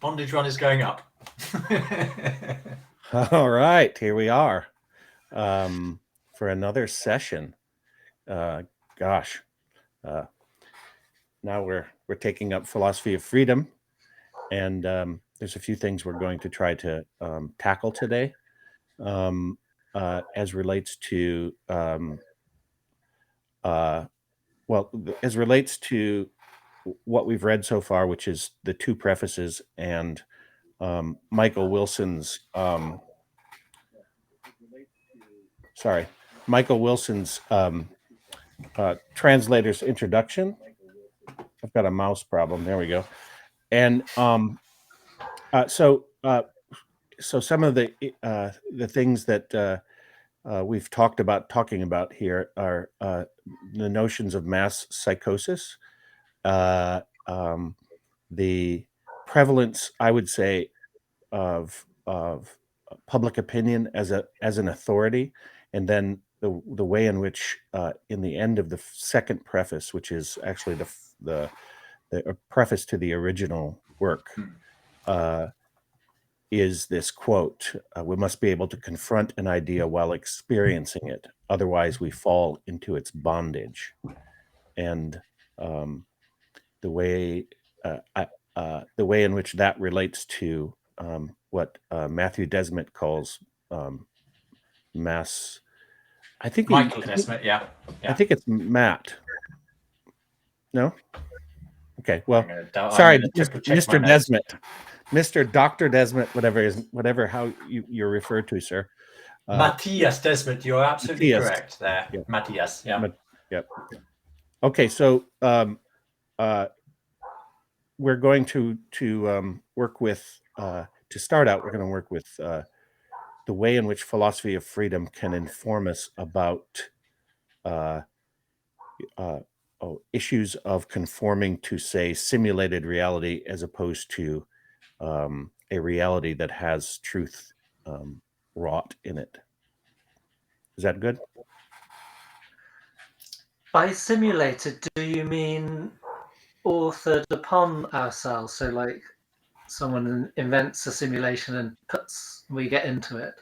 Bondage run is going up. All right, here we are for another session. Gosh, now we're taking up philosophy of freedom, and there's a few things we're going to try to tackle today, as relates to as relates to what we've read so far, which is the two prefaces and Michael Wilson's translator's introduction. I've got a mouse problem. There we go. And so some of the things that we've talking about here are the notions of mass psychosis, the prevalence, I would say, of public opinion as an authority, and then the way in which in the end of the second preface, which is actually the preface to the original work, is this quote: "We must be able to confront an idea while experiencing it, otherwise we fall into its bondage." And the way in which that relates to what Matthew Desmet calls mass. I think Michael Desmet, yeah. I think it's Matt. No? Okay. Well, sorry, Mr. Desmet. Mr. Dr. Desmet, whatever how you're referred to, sir. Matthias Desmet, you're absolutely correct there. Yeah. Matthias, yeah. Yep. Okay, so we're going to work with, to start out, we're going to work with the way in which philosophy of freedom can inform us about issues of conforming to, say, simulated reality as opposed to a reality that has truth wrought in it. Is that good? By simulated, do you mean authored upon ourselves? So like someone invents a simulation and we get into it?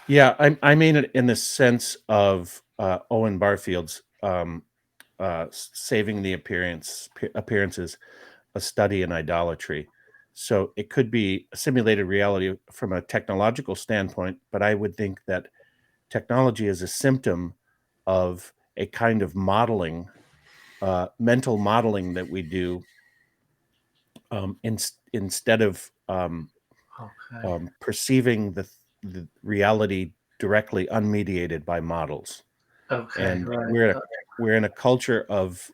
Yeah, I mean it in the sense of Owen Barfield's Saving the Appearances, a study in idolatry. So it could be a simulated reality from a technological standpoint, but I would think that technology is a symptom of a kind of modeling, mental modeling that we do instead of perceiving the reality directly, unmediated by models. Okay, and right. we're in a culture of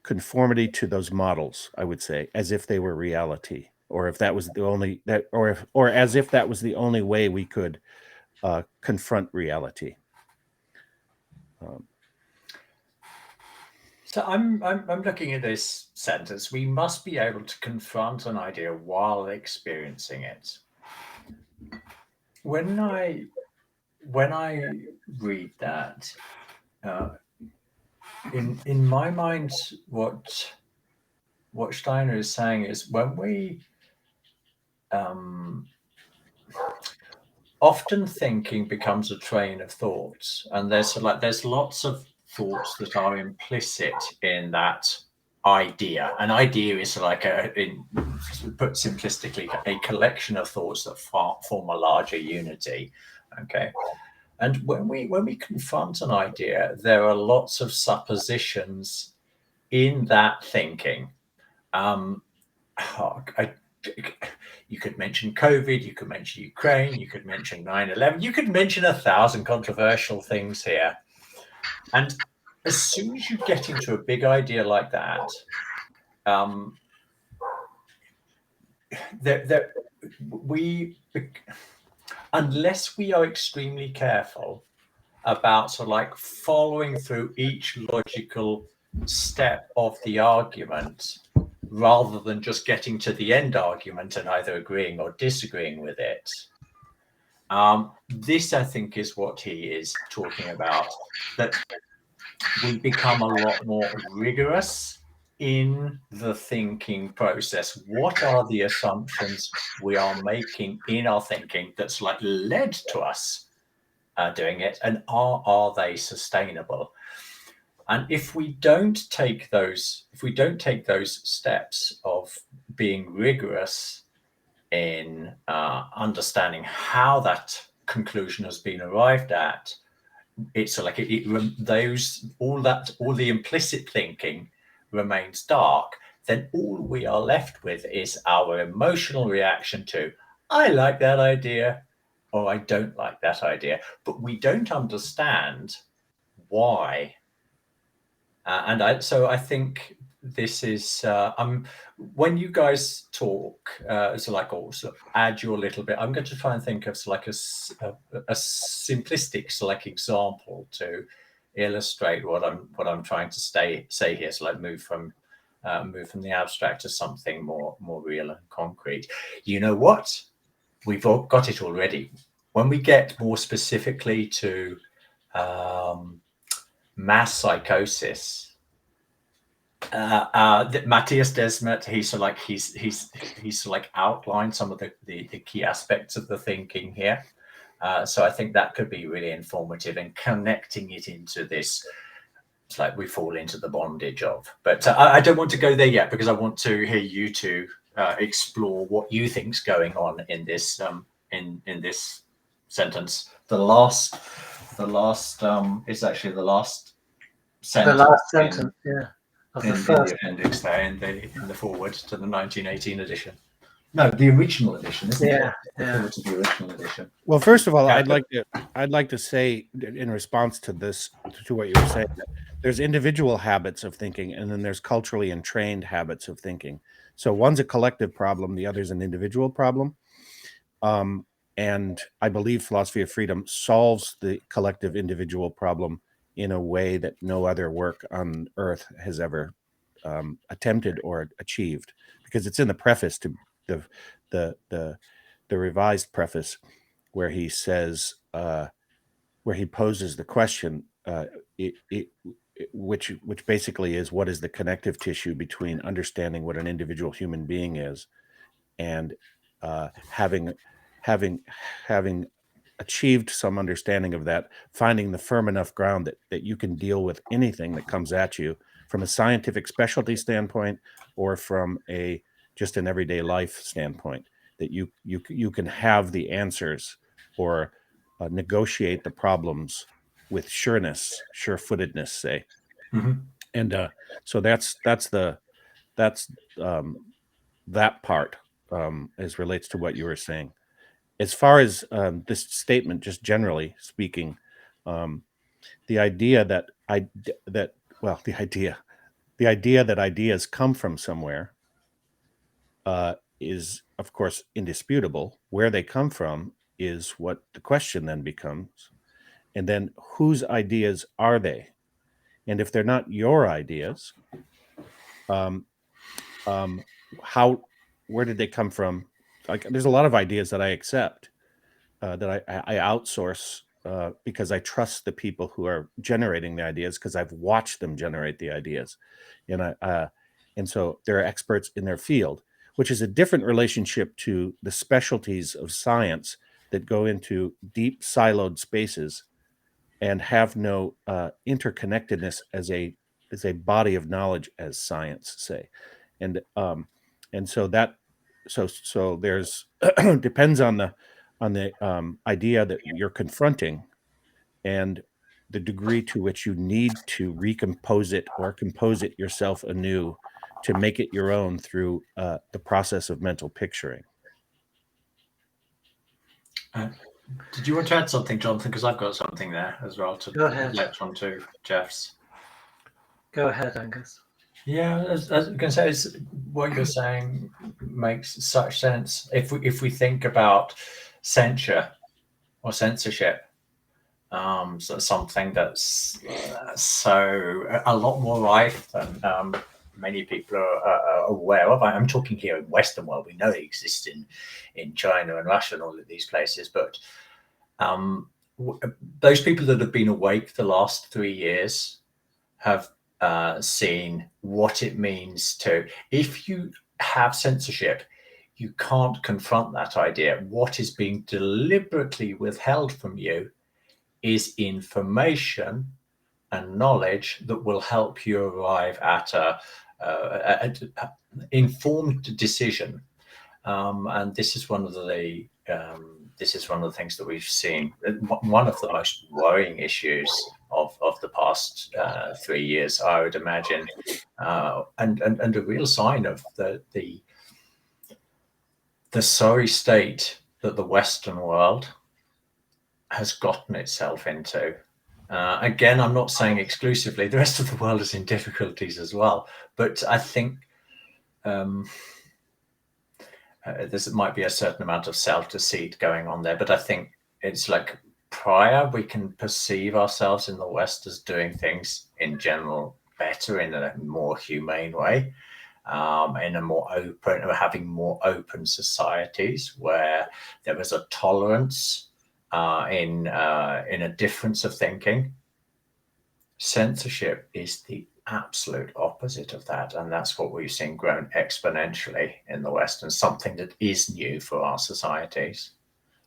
conformity to those models, I would say, as if they were reality, or if that was the only or as if that was the only way we could confront reality. So I'm looking at this sentence. We must be able to confront an idea while experiencing it. When I read that, in my mind, what Steiner is saying is when we often thinking becomes a train of thoughts, and there's lots of thoughts that are implicit in that idea. An idea is like put simplistically, a collection of thoughts that form a larger unity. Okay. And when we confront an idea, there are lots of suppositions in that thinking. You could mention COVID, you could mention Ukraine, you could mention 9/11, you could mention 1,000 controversial things here. And as soon as you get into a big idea like that, unless we are extremely careful about sort of like following through each logical step of the argument, rather than just getting to the end argument and either agreeing or disagreeing with it. This, I think, is what he is talking about, that we become a lot more rigorous in the thinking process, what are the assumptions we are making in our thinking that's like led to us doing it, and are they sustainable? And if we don't take those steps of being rigorous in understanding how that conclusion has been arrived at, it's like all the implicit thinking remains dark. Then all we are left with is our emotional reaction to, I like that idea, or I don't like that idea, but we don't understand why. So I think this is when you guys talk, so like also add your little bit. I'm going to try and think of like a simplistic like example to illustrate what I'm trying to say here. So like move from the abstract to something more real and concrete. You know what? We've all got it already. When we get more specifically to mass psychosis, Matthias Desmet, he's outlined some of the key aspects of the thinking here. So I think that could be really informative in connecting it into this. It's like we fall into the bondage of. But I don't want to go there yet, because I want to hear you two explore what you think's going on in this in this sentence. The last is actually the last sentence. The last sentence, of the In first. the appendix there, in the forward to the 1918 edition. No, the original edition, isn't it? The forward to the original edition. Well, first of all, I'd like to say in response to this, to what you were saying, that there's individual habits of thinking, and then there's culturally entrained habits of thinking. So one's a collective problem, the other's an individual problem. And I believe philosophy of freedom solves the collective individual problem in a way that no other work on earth has ever attempted or achieved, because it's in the preface to the revised preface, where he says, where he poses the question, which basically is, what is the connective tissue between understanding what an individual human being is and having achieved some understanding of that, finding the firm enough ground that you can deal with anything that comes at you from a scientific specialty standpoint, or from just an everyday life standpoint, that you can have the answers, or negotiate the problems with surefootedness, say. Mm-hmm. And so that's that part as relates to what you were saying. As far as this statement, just generally speaking, the idea that ideas come from somewhere is, of course, indisputable. Where they come from is what the question then becomes. And then, whose ideas are they? And if they're not your ideas, where did they come from? Like, there's a lot of ideas that I accept, that I outsource, because I trust the people who are generating the ideas, because I've watched them generate the ideas, and so they're experts in their field, which is a different relationship to the specialties of science that go into deep siloed spaces and have no interconnectedness as a body of knowledge, as science say, and so there's depends on the idea that you're confronting, and the degree to which you need to recompose it or compose it yourself anew to make it your own through the process of mental picturing. Did you want to add something, Jonathan? Because I've got something there as well to latch on to Jeff's. Go ahead, Angus. Yeah, as I can say, what you're saying makes such sense. If we think about censure or censorship, so something that's so a lot more rife than many people are aware of. I'm talking here in Western world. We know it exists in China and Russia and all of these places, but those people that have been awake the last 3 years have seen what it means to, if you have censorship, you can't confront that idea. What is being deliberately withheld from you is information and knowledge that will help you arrive at a informed decision. And this is one of the things that we've seen. One of the most worrying issues of the past 3 years, I would imagine, and a real sign of the sorry state that the Western world has gotten itself into. Again, I'm not saying exclusively. The rest of the world is in difficulties as well. But I think there might be a certain amount of self-deceit going on there. But I think it's like prior, we can perceive ourselves in the West as doing things in general better, in a more humane way. In a more open, or having more open societies where there was a tolerance in a difference of thinking. Censorship is the absolute opposite of that, and that's what we've seen grown exponentially in the West, and something that is new for our societies.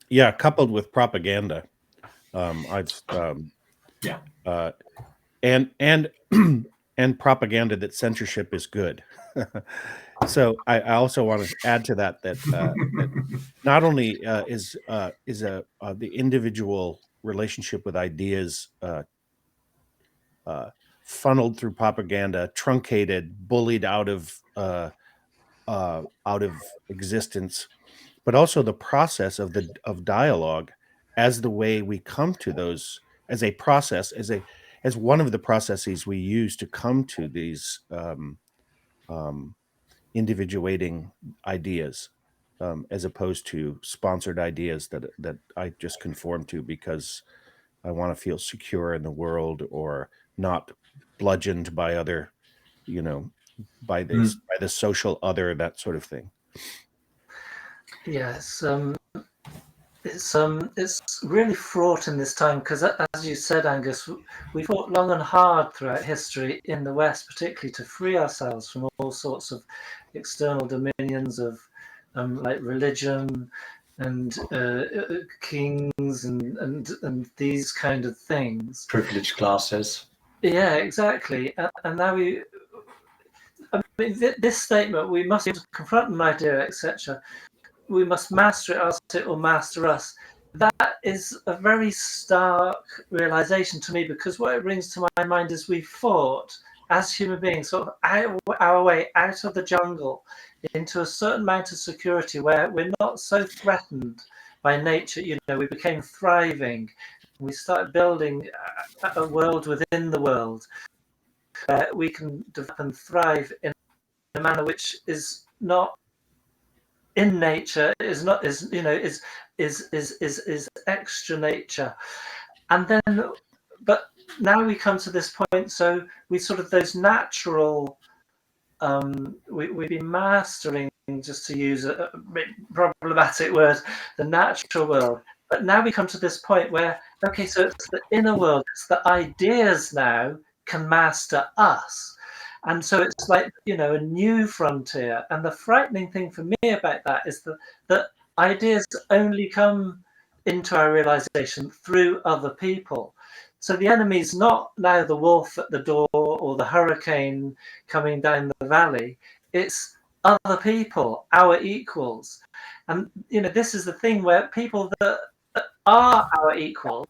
Yeah, coupled with propaganda. And and propaganda that censorship is good. So I also want to add to that that not only is the individual relationship with ideas funneled through propaganda, truncated, bullied out of existence, but also the process of dialogue as the way we come to those, as a process, as one of the processes we use to come to these individuating ideas, as opposed to sponsored ideas that I just conform to because I want to feel secure in the world, or not bludgeoned by other, by the social other, that sort of thing. Yes, it's really fraught in this time because, as you said, Angus, we fought long and hard throughout history in the West, particularly to free ourselves from all sorts of external dominions of like religion and kings and these kind of things. Privileged classes. Yeah, exactly. And now this statement, we must confront an idea, etc. We must master it, else it will master us. That is a very stark realization to me, because what it brings to my mind is we fought as human beings sort of our way out of the jungle into a certain amount of security where we're not so threatened by nature. We became thriving. We started building a world within the world where we can develop and thrive in a manner which is not in nature, is extra nature. And then, but now we come to this point, so we sort of, those natural, we've been mastering, just to use a bit problematic word, the natural world. But now we come to this point where, okay, so it's the inner world, it's the ideas now can master us. And so it's like, a new frontier. And the frightening thing for me about that is that ideas only come into our realization through other people. So the enemy's not now the wolf at the door or the hurricane coming down the valley. It's other people, our equals. And, this is the thing where people that are our equals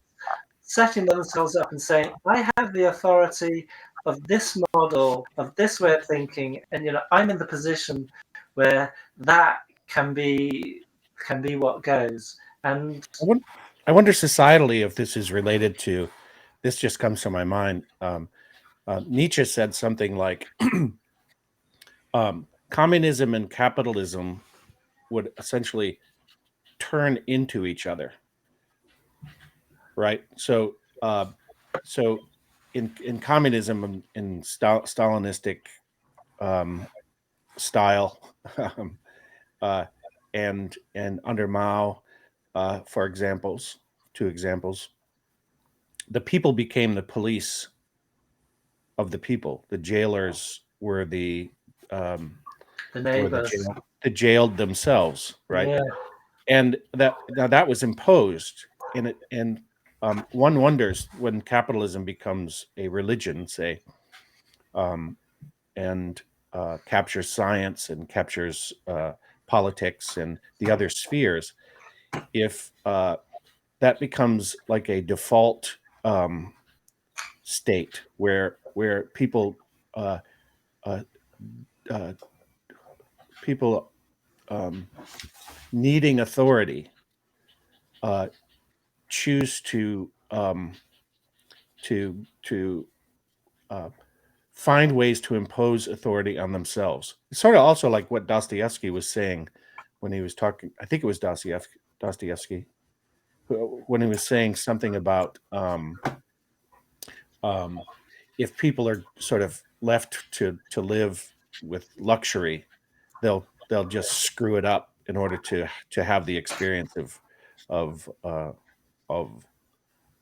setting themselves up and saying, I have the authority of this model, of this way of thinking, and I'm in the position where that can be what goes. And I wonder societally if this is related to, this just comes to my mind. Nietzsche said something like, communism and capitalism would essentially turn into each other, right? So in communism, in Stalinistic style, and under Mao, for two examples, the people became the police of the people. The jailers were the neighbors. the jailed themselves, right? Yeah. And that was imposed in it. And one wonders when capitalism becomes a religion, say, and captures science and captures politics and the other spheres, if that becomes like a default state where people uh, uh, uh, people needing authority choose to uh, find ways to impose authority on themselves. It's sort of also like what Dostoevsky was saying when he was talking. I think it was Dostoevsky when he was saying something about if people are sort of left to live with luxury, they'll just screw it up in order to have the experience of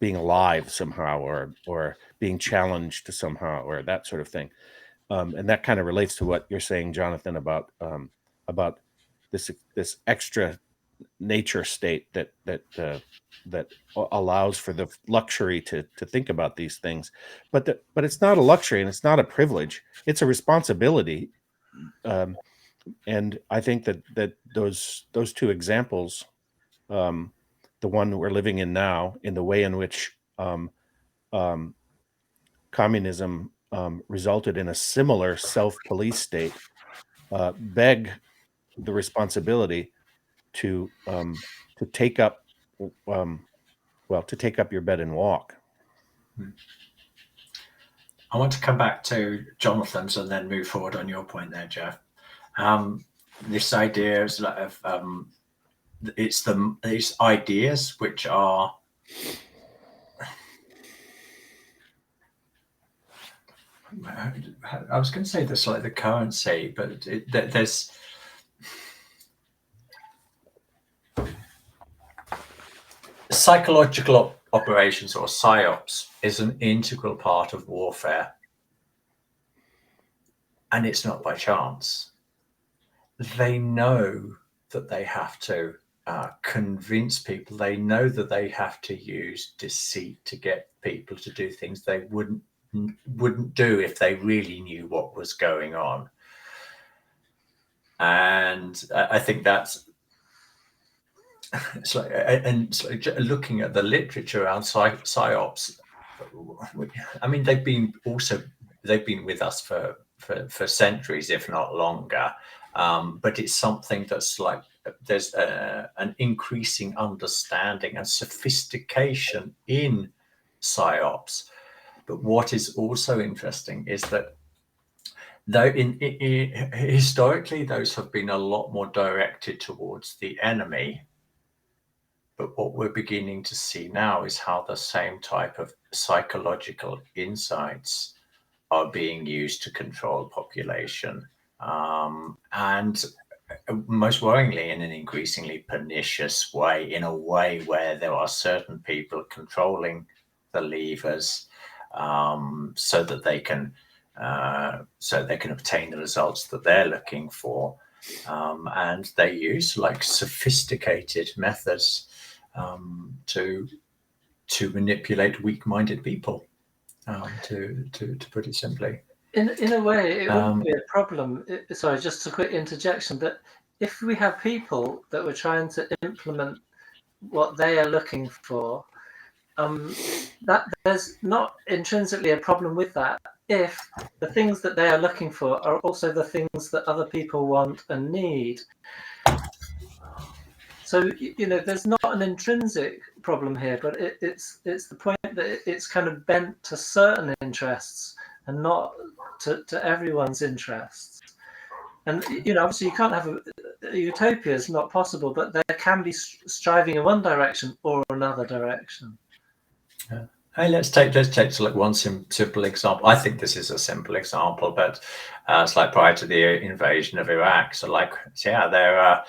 being alive somehow, or being challenged somehow, or that sort of thing. And that kind of relates to what you're saying, Jonathan, about this extra nature state that allows for the luxury to think about these things, but it's not a luxury and it's not a privilege; it's a responsibility. And I think that those two examples, the one we're living in now, in the way in which communism resulted in a similar self-police state, beg the responsibility to take up to take up your bed and walk. I want to come back to Jonathan's and then move forward on your point there, Jeff. This idea is of it's these ideas which are I was going to say this like the currency, but there's psychological operations, or psyops, is an integral part of warfare, and it's not by chance. They know that they have to convince people. They know that they have to use deceit to get people to do things they wouldn't do if they really knew what was going on. And I think that's it's like looking at the literature around psyops. I mean, they've been with us for centuries, if not longer. But it's something that's like there's an increasing understanding and sophistication in psyops. But what is also interesting is that though historically those have been a lot more directed towards the enemy, but what we're beginning to see now is how the same type of psychological insights are being used to control population. And most worryingly, in an increasingly pernicious way, in a way where there are certain people controlling the levers, so that they can obtain the results that they're looking for, and they use like sophisticated methods to manipulate weak-minded people. To put it simply. In a way, it wouldn't be a problem. Sorry, just a quick interjection. But if we have people that were trying to implement what they are looking for, that there's not intrinsically a problem with that if the things that they are looking for are also the things that other people want and need. So, there's not an intrinsic problem here, but it's the point that it's kind of bent to certain interests and not to everyone's interests. And, obviously you can't have a utopia is not possible, but there can be striving in one direction or another direction. Yeah. Hey, let's take like one simple example. I think this is a simple example, but it's like prior to the invasion of Iraq. So they're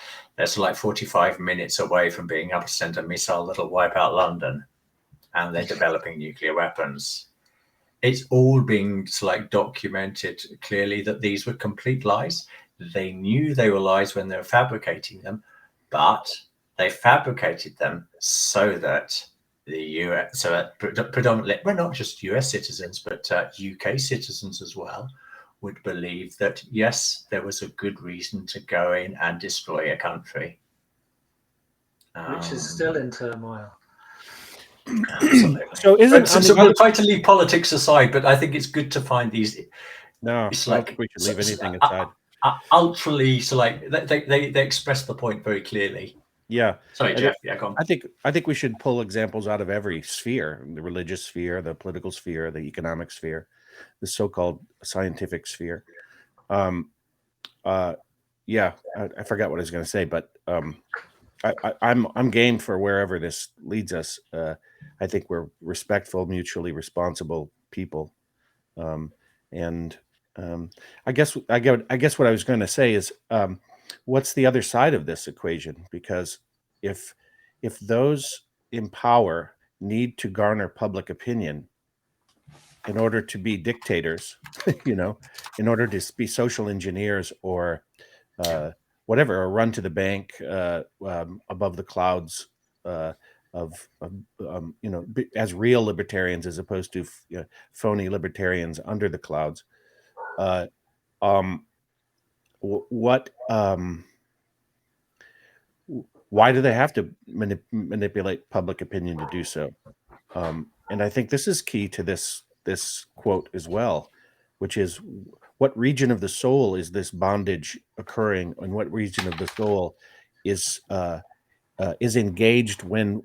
like 45 minutes away from being able to send a missile that'll wipe out London, and they're developing nuclear weapons. it's all being documented clearly that these were complete lies. They knew they were lies when they were fabricating them, but they fabricated them so that the US, so that predominantly, well, not just US citizens, but UK citizens as well, would believe that, yes, there was a good reason to go in and destroy a country. Which is still in turmoil. Absolutely. So isn't so we'll try to leave politics aside, but I think it's good to find these. No, it's I don't think we should leave anything aside. Ultrally, so they express the point very clearly. Yeah. Sorry, Jeff. Yeah, go on. I think we should pull examples out of every sphere: the religious sphere, the political sphere, the economic sphere, the so-called scientific sphere. Yeah, I forgot what I was going to say, but I'm game for wherever this leads us. I think we're respectful, mutually responsible people, and I guess what I was going to say is, what's the other side of this equation? Because if those in power need to garner public opinion in order to be dictators, in order to be social engineers or whatever, or run to the bank above the clouds as real libertarians as opposed to phony libertarians under the clouds. Why do they have to manipulate public opinion to do so? And I think this is key to this quote as well, which is, what region of the soul is this bondage occurring, and what region of the soul is engaged when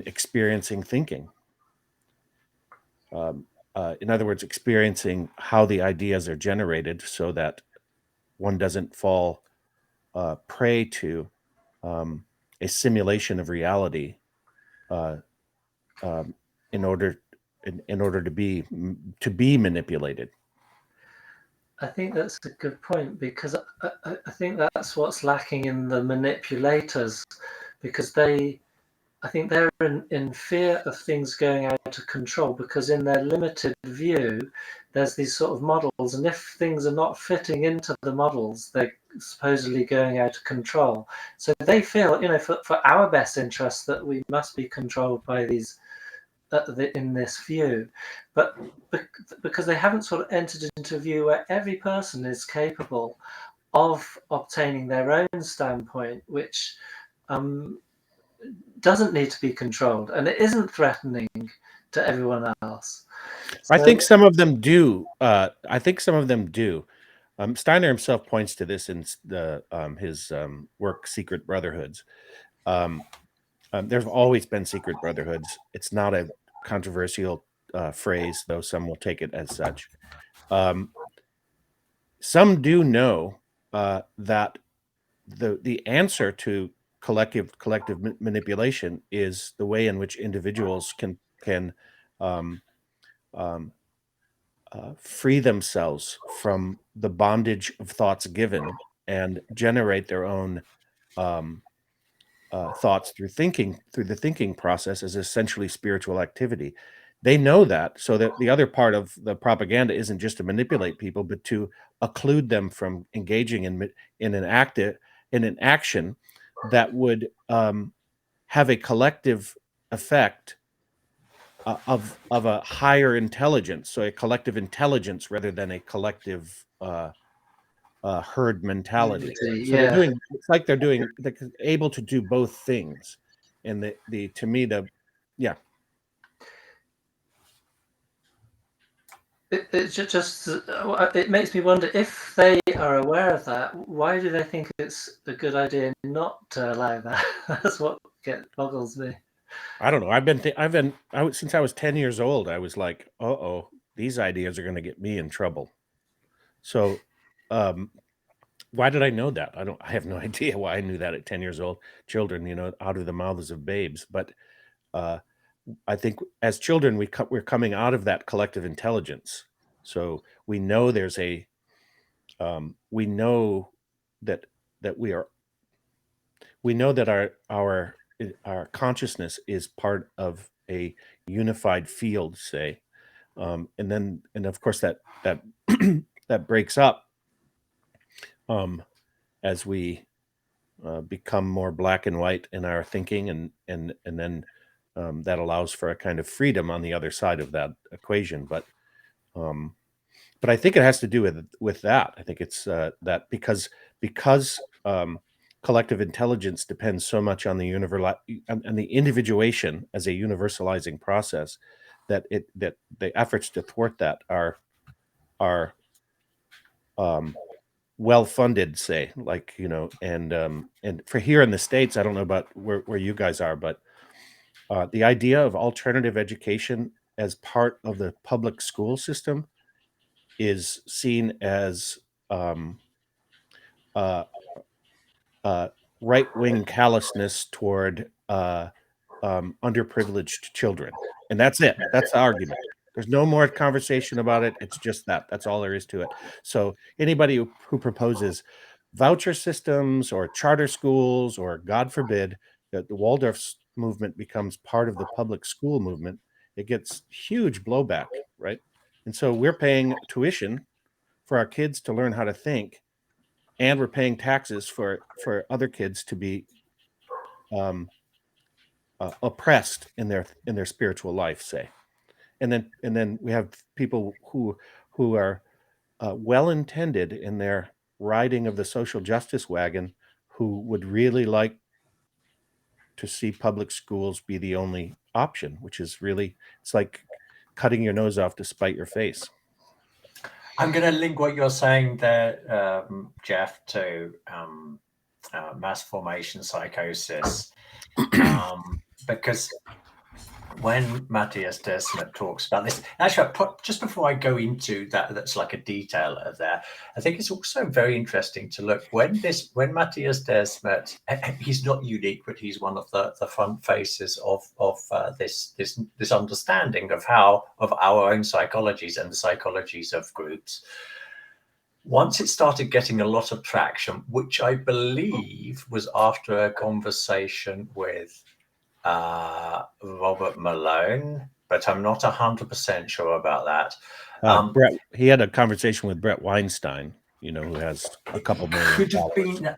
experiencing thinking? In other words, experiencing how the ideas are generated, so that one doesn't fall prey to a simulation of reality in order to be manipulated. I think that's a good point, because I think that's what's lacking in the manipulators, because I think they're in fear of things going out of control, because in their limited view, there's these sort of models, and if things are not fitting into the models, they're supposedly going out of control. So they feel, for our best interest, that we must be controlled by these in this view, but because they haven't sort of entered into a view where every person is capable of obtaining their own standpoint, which doesn't need to be controlled, and it isn't threatening to everyone else. I think some of them do. Steiner himself points to this in his work, Secret Brotherhoods. There's always been secret brotherhoods. It's not a controversial phrase, though some will take it as such. Some do know that the answer to collective manipulation is the way in which individuals can free themselves from the bondage of thoughts given and generate their own thoughts through the thinking process, as essentially spiritual activity. They know that, so that the other part of the propaganda isn't just to manipulate people, but to occlude them from engaging in an action that would have a collective effect of a higher intelligence, so a collective intelligence rather than a collective herd mentality. So they're able to do both things, and it makes me wonder, if they are aware of that, why do they think it's a good idea not to allow that? That's what boggles me. I don't know. Since I was 10 years old, I was like, uh-oh, these ideas are going to get me in trouble. So why did I know that? I have no idea why I knew that at 10 years old. Children, out of the mouths of babes. But I think as children, we're coming out of that collective intelligence. So we know we know that our consciousness is part of a unified field, say, and of course that that breaks up as we become more black and white in our thinking, and then that allows for a kind of freedom on the other side of that equation. But I think it has to do with that. I think it's that because collective intelligence depends so much on the on the individuation as a universalizing process, that the efforts to thwart that are well funded, say, like, and for here in the States, I don't know about where you guys are, but the idea of alternative education as part of the public school system is seen as uh, right-wing callousness toward underprivileged children, and that's it. That's the argument. There's no more conversation about it. It's just that. That's all there is to it. So anybody who proposes voucher systems or charter schools, or God forbid that the Waldorf movement becomes part of the public school movement, it gets huge blowback, right? And so we're paying tuition for our kids to learn how to think, and we're paying taxes for other kids to be oppressed in their spiritual life, say. And then we have people who are well intended in their riding of the social justice wagon, who would really like to see public schools be the only option, which is really, it's like cutting your nose off to spite your face. I'm going to link what you're saying there, Jeff, to mass formation psychosis, because when Matthias Desmet talks about this, actually, just before I go into that, that's like a detail of that, I think it's also very interesting to look when Matthias Desmet, he's not unique, but he's one of the front faces of this understanding of our own psychologies and the psychologies of groups. Once it started getting a lot of traction, which I believe was after a conversation with Robert Malone, but I'm not 100% sure about that. Brett, he had a conversation with Brett Weinstein, who has a couple million could have followers. been,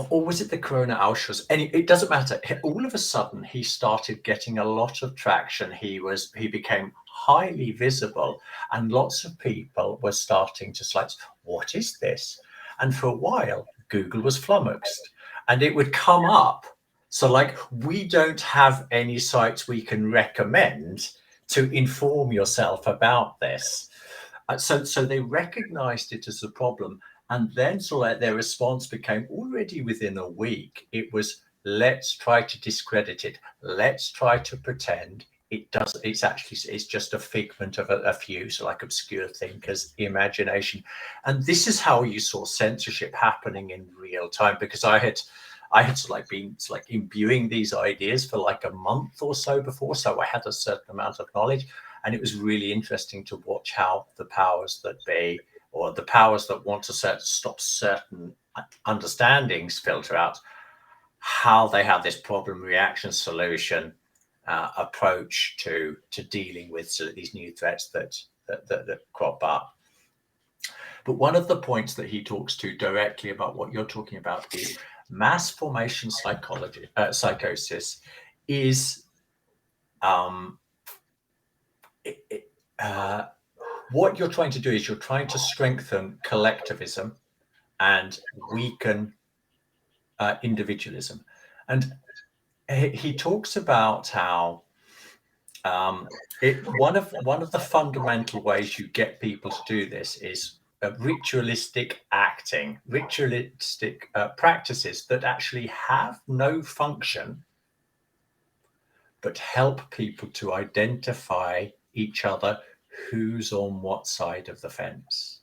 or was it the Corona Ausschuss? It doesn't matter. All of a sudden, he started getting a lot of traction. He became highly visible, and lots of people were starting to like, what is this? And for a while, Google was flummoxed, and it would come up. So like, we don't have any sites we can recommend to inform yourself about this. So they recognized it as a problem. And then sort of like their response became, already within a week, it was, let's try to discredit it. Let's try to pretend it does. It's just a figment of a few, so like obscure thinkers' imagination. And this is how you saw censorship happening in real time, because I had sort of like been like imbuing these ideas for like a month or so before, so I had a certain amount of knowledge, and it was really interesting to watch how the powers that be, or the powers that want to stop certain understandings filter out, how they have this problem reaction solution approach to dealing with sort of these new threats that crop up. But one of the points that he talks to directly about what you're talking about is mass formation psychosis is what you're trying to do is you're trying to strengthen collectivism and weaken individualism. And he talks about how one of the fundamental ways you get people to do this is ritualistic acting, ritualistic practices that actually have no function, but help people to identify each other, who's on what side of the fence.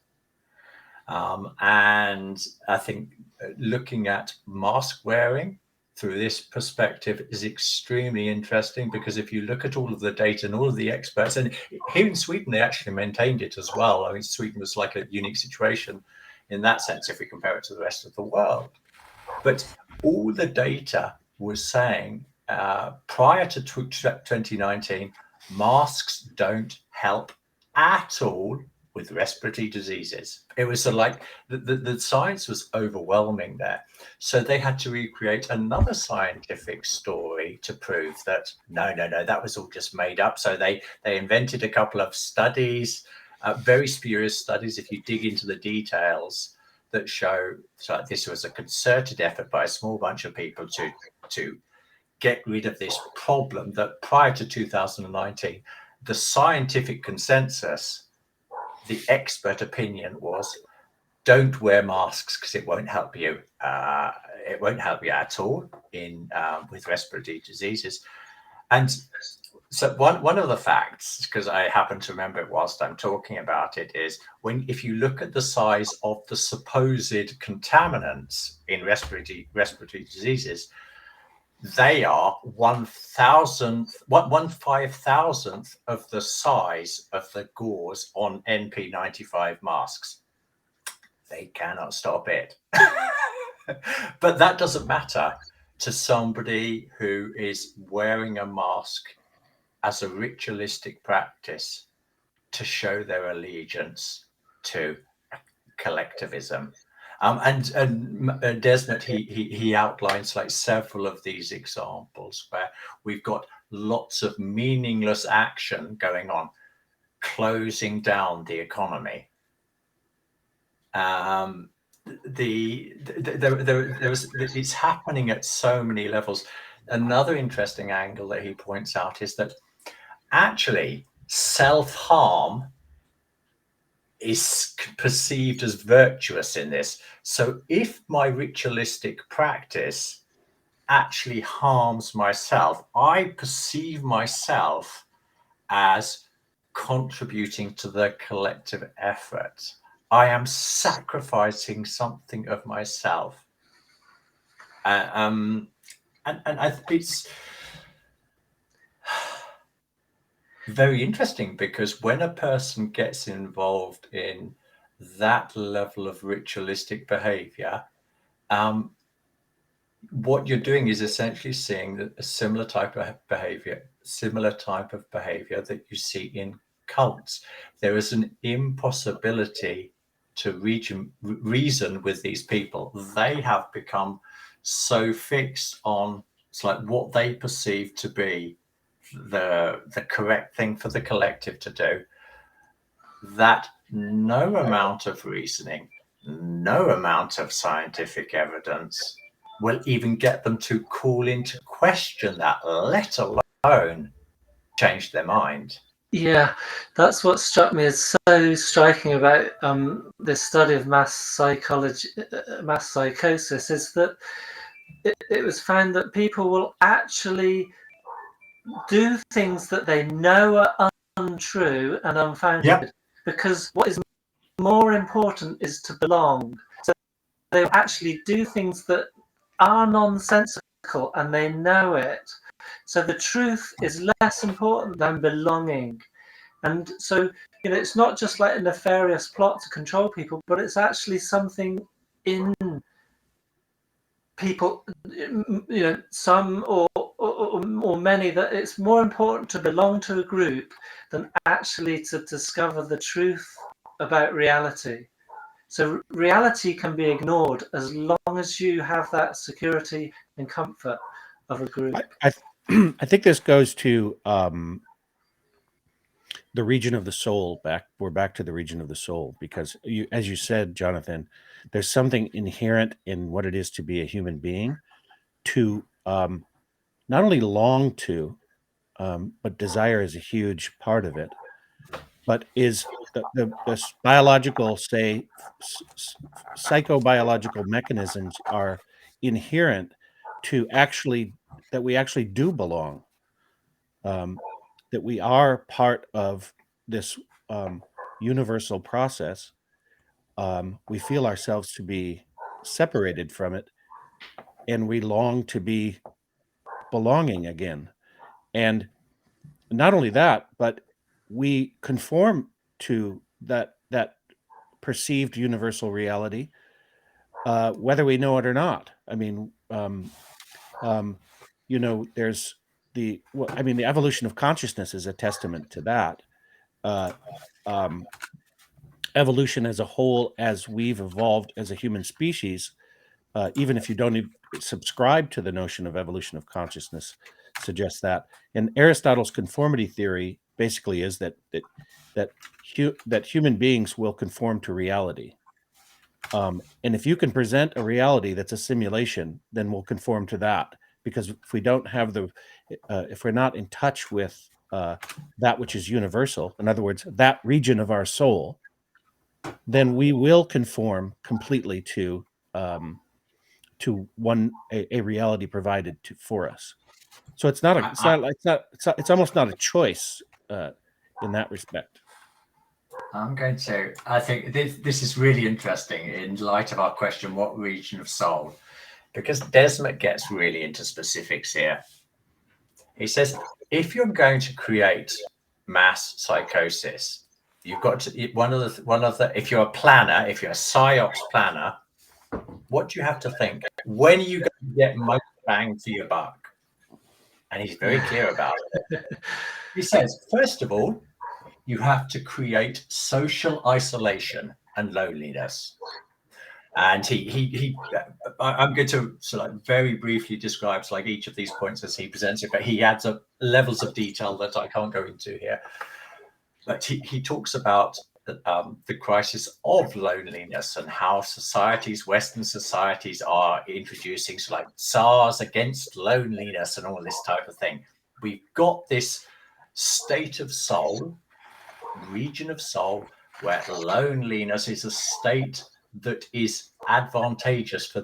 And I think looking at mask wearing through this perspective is extremely interesting, because if you look at all of the data and all of the experts, and here in Sweden, they actually maintained it as well. I mean, Sweden was like a unique situation in that sense, if we compare it to the rest of the world. But all the data was saying prior to 2019, masks don't help at all with respiratory diseases. It was sort of like the science was overwhelming there. So they had to recreate another scientific story to prove that no, that was all just made up. So they invented a couple of studies, very spurious studies, if you dig into the details, that show so this was a concerted effort by a small bunch of people to get rid of this problem that prior to 2019, the scientific consensus, the expert opinion was, don't wear masks because it won't help you. It won't help you at all in with respiratory diseases. And so one of the facts, because I happen to remember it whilst I'm talking about it, is if you look at the size of the supposed contaminants in respiratory diseases, they are 1/5000th of the size of the gauze on NP95 masks. They cannot stop it. But that doesn't matter to somebody who is wearing a mask as a ritualistic practice to show their allegiance to collectivism. And Desmond, he outlines like several of these examples where we've got lots of meaningless action going on, closing down the economy. It's happening at so many levels. Another interesting angle that he points out is that actually self-harm is perceived as virtuous in this. So if my ritualistic practice actually harms myself, I perceive myself as contributing to the collective effort. I am sacrificing something of myself. And I think it's very interesting, because when a person gets involved in that level of ritualistic behavior, what you're doing is essentially seeing a similar type of behavior that you see in cults. There is an impossibility to reason with these people. They have become so fixed on what they perceive to be the correct thing for the collective to do, that no amount of reasoning, no amount of scientific evidence will even get them to call into question that, let alone change their mind. Yeah, that's what struck me as so striking about this study of mass psychosis, is that it was found that people will actually do things that they know are untrue and unfounded, because what is more important is to belong. So they actually do things that are nonsensical and they know it. So the truth is less important than belonging. And so, it's not just like a nefarious plot to control people, but it's actually something in people, some or many, that it's more important to belong to a group than actually to discover the truth about reality. So reality can be ignored as long as you have that security and comfort of a group. I think this goes to the region of the soul. We're back to the region of the soul, because as you said, Jonathan, there's something inherent in what it is to be a human being, to not only long to, but desire is a huge part of it, but is the biological, say, psychobiological mechanisms are inherent to that we actually do belong, that we are part of this universal process. We feel ourselves to be separated from it, and we long to be belonging again. And not only that, but we conform to that perceived universal reality, whether we know it or not. I mean, there's the evolution of consciousness is a testament to that. Evolution as a whole, as we've evolved as a human species, even if you don't subscribe to the notion of evolution of consciousness, suggests that. And Aristotle's conformity theory basically is that human beings will conform to reality. And if you can present a reality that's a simulation, then we'll conform to that. Because if we don't have if we're not in touch with that which is universal, in other words, that region of our soul, then we will conform completely to a reality provided for us. So it's almost not a choice in that respect. I think this is really interesting in light of our question, what region of soul? Because Desmet gets really into specifics here. He says, if you're going to create mass psychosis, you've got to, if you're a planner, if you're a psyops planner, what do you have to think? When are you going to get most bang for your buck? And he's very clear about it. He says, first of all, you have to create social isolation and loneliness. And I'm going to very briefly describe each of these points as he presents it, but he adds up levels of detail that I can't go into here. But he talks about the crisis of loneliness and how Western societies are introducing SARS against loneliness and all this type of thing. We've got this state of soul, region of soul, where loneliness is a state that is advantageous for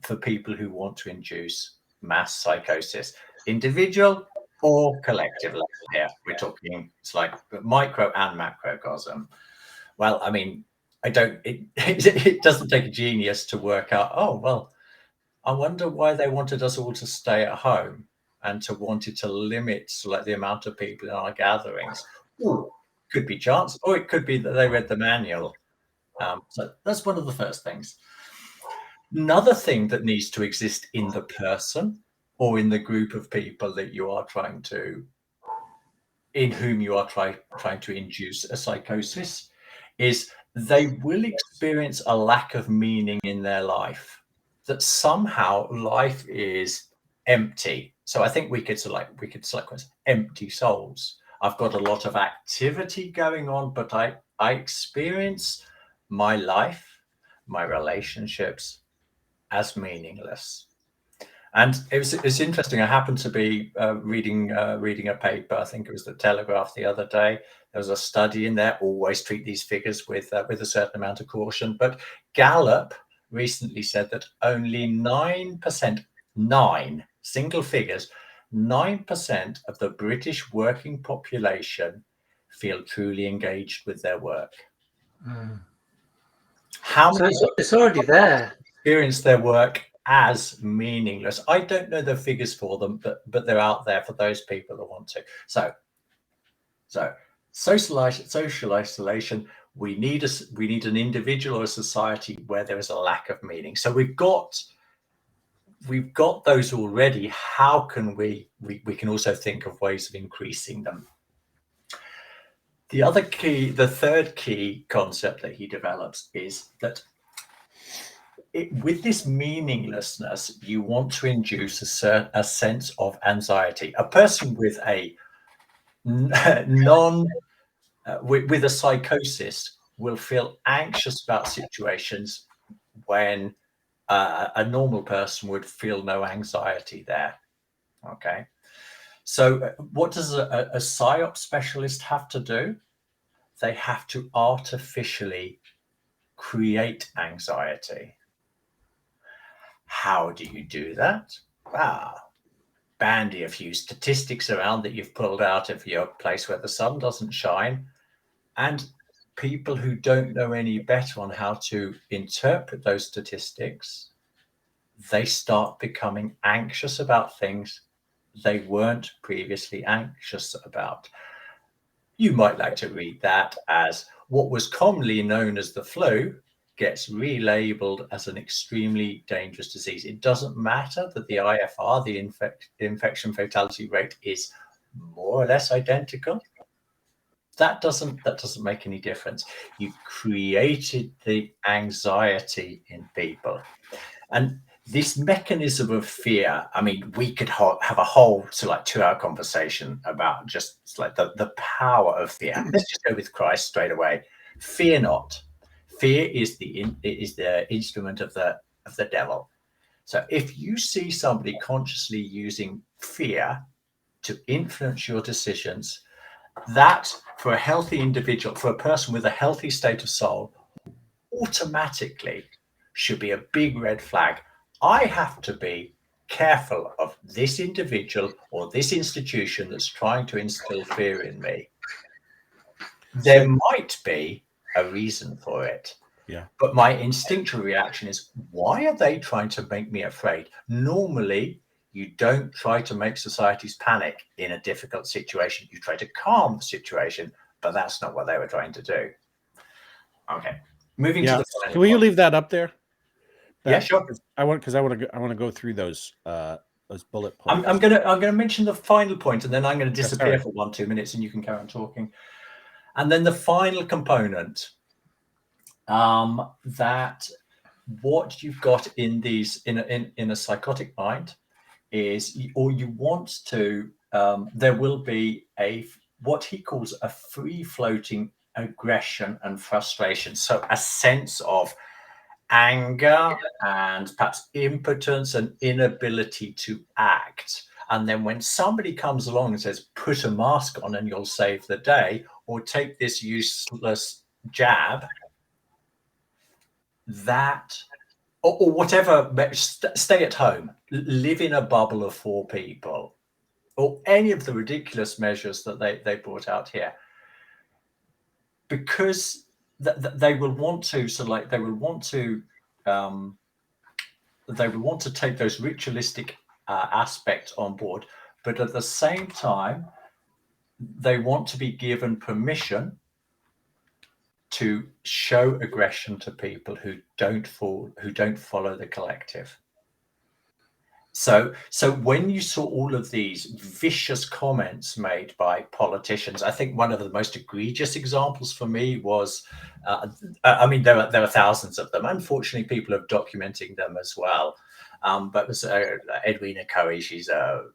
for people who want to induce mass psychosis, individual or collective. Here we're talking, it's like micro and macrocosm. Well, I mean, it doesn't take a genius to work out, oh well, I wonder why they wanted us all to stay at home and wanted to limit the amount of people in our gatherings. Ooh, could be chance, or it could be that they read the manual. So that's one of the first things. Another thing that needs to exist in the person or in the group of people that you are in whom you are trying to induce a psychosis is they will experience a lack of meaning in their life, that somehow life is empty. So I think we could select empty souls. I've got a lot of activity going on, but I experience my life, my relationships as meaningless. And it's interesting. I happened to be reading a paper. I think it was the Telegraph the other day. There was a study in there. Always treat these figures with a certain amount of caution. But Gallup recently said that only 9%, 9 single figures, 9% of the British working population feel truly engaged with their work. How many it's already there. Experience their work as meaningless? I don't know the figures for them, but they're out there for those people that want to. So social isolation. We need an individual or a society where there is a lack of meaning. So we've got those already. How can we can also think of ways of increasing them? The third key concept that he develops is that with this meaninglessness, you want to induce a sense of anxiety. A person with a with a psychosis will feel anxious about situations when a normal person would feel no anxiety there. Okay. So what does a psyop specialist have to do? They have to artificially create anxiety. How do you do that? Bandy a few statistics around that you've pulled out of your place where the sun doesn't shine, and people who don't know any better on how to interpret those statistics, they start becoming anxious about things they weren't previously anxious about. You might like to read that as what was commonly known as the flu gets relabeled as an extremely dangerous disease. It doesn't matter that the IFR, the infection fatality rate, is more or less identical. That doesn't make any difference. You created the anxiety in people. And this mechanism of fear, I mean, we could have a whole 2-hour conversation about just like the power of fear. Let's just go with Christ straight away. Fear not. Fear is the instrument of the devil. So if you see somebody consciously using fear to influence your decisions, that for a healthy individual, for a person with a healthy state of soul, automatically should be a big red flag. I have to be careful of this individual or this institution that's trying to instill fear in me. There might be a reason for it. Yeah. But my instinctual reaction is, why are they trying to make me afraid? Normally, you don't try to make societies panic in a difficult situation. You try to calm the situation, but that's not what they were trying to do. Okay. Moving to the final Will you point. leave that up there? Yeah, sure. I want to go through those bullet points. I'm gonna mention the final point, and then I'm going to disappear right. for 1-2 minutes, and you can carry on talking. And then the final component, that what you've got in these in a psychotic mind is, or you want to, there will be what he calls a free floating aggression and frustration. So a sense of anger and perhaps impotence and inability to act. And then when somebody comes along and says, put a mask on and you'll save the day, or take this useless jab, that, or whatever, stay at home, live in a bubble of 4 people, or any of the ridiculous measures that they brought out here, because they will want to, they will want to take those ritualistic aspects on board, but at the same time, they want to be given permission to show aggression to people who don't follow the collective. So when you saw all of these vicious comments made by politicians, I think one of the most egregious examples for me was, I mean, there are thousands of them. Unfortunately, people are documenting them as well. But it was Edwina Currie. She's a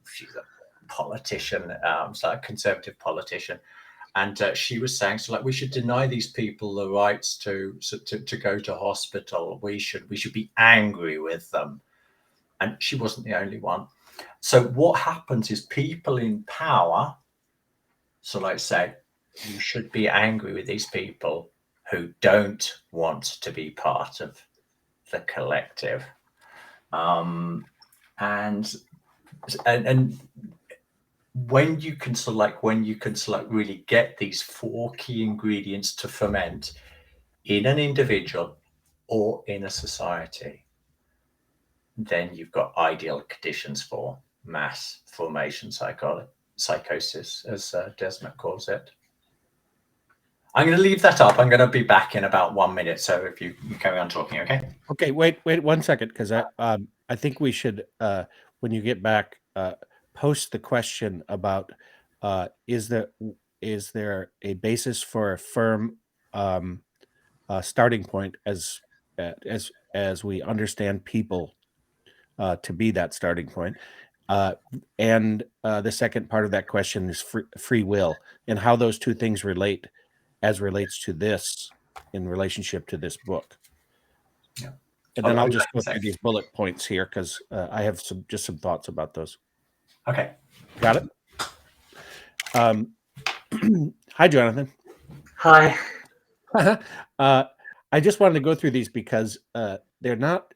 politician, a conservative politician. And she was saying, we should deny these people the rights to go to hospital. We should be angry with them. And she wasn't the only one. So what happens is people in power, say, you should be angry with these people who don't want to be part of the collective. And when you can really get these 4 key ingredients to ferment in an individual or in a society, then you've got ideal conditions for mass formation psychosis, as Desmond calls it. I'm going to leave that up. I'm going to be back in about 1 minute. So if you carry on talking, okay? Okay, wait 1 second, because I think we should, when you get back, post the question about is there a basis for a firm starting point as we understand people to be that starting point, and the second part of that question is free will, and how those two things relates to this in relationship to this book. Yeah. And then I'll just go through these bullet points here, because I have some thoughts about those. Okay. Got it? Hi, Jonathan. Hi. I just wanted to go through these because they're not